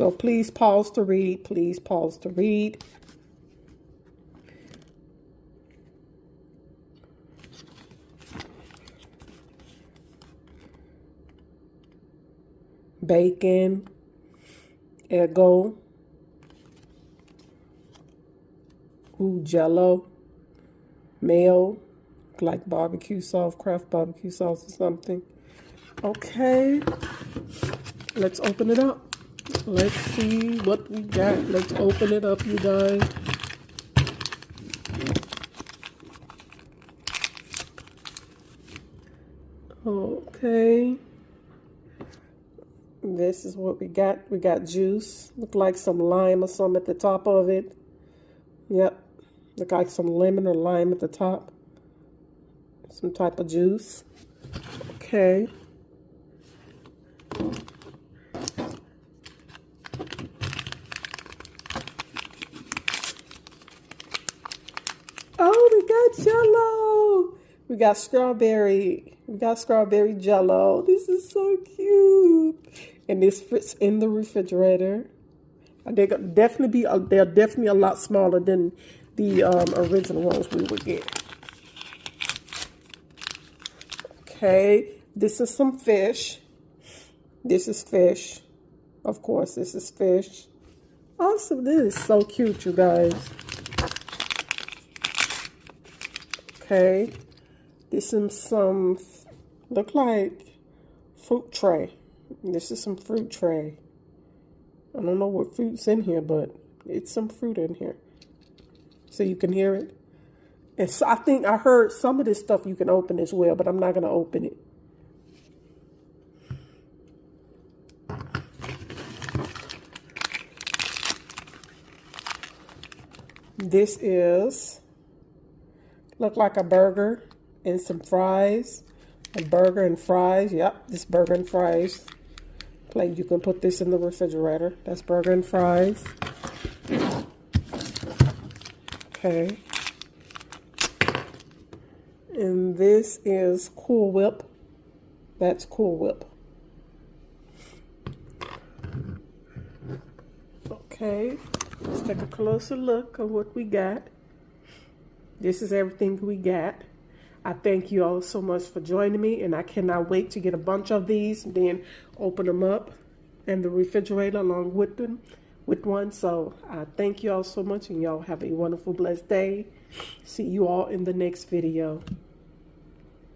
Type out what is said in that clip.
So please pause to read. Please pause to read. Bacon, Eggo, Jello, mayo, like barbecue sauce, Kraft barbecue sauce or something. Okay, let's open it up. Let's see what we got. Let's open it up, you guys. Okay. This is what we got. We got juice. Look like some lime or something at the top of it. Yep. Look like some lemon or lime at the top. Some type of juice. Okay. Oh, we got Jello. We got strawberry. We got strawberry Jello. This is so cute. And this fits in the refrigerator. They're definitely a lot smaller than the original ones we would get. Okay, this is some fish. This is fish. Of course, this is fish. Awesome, this is so cute, you guys. Okay, this is some, look like fruit tray. This is some fruit tray. I don't know what fruit's in here, but it's some fruit in here. So you can hear it. And so I think I heard some of this stuff you can open as well, but I'm not going to open it. This is, look like a burger and some fries. A burger and fries. Yep, this burger and fries. Like you can put this in the refrigerator. That's burger and fries. Okay. And this is Cool Whip. That's Cool Whip. Okay. Let's take a closer look at what we got. This is everything we got. I thank you all so much for joining me, and I cannot wait to get a bunch of these and then open them up in the refrigerator along with them, with one. So I thank you all so much, and y'all have a wonderful, blessed day. See you all in the next video.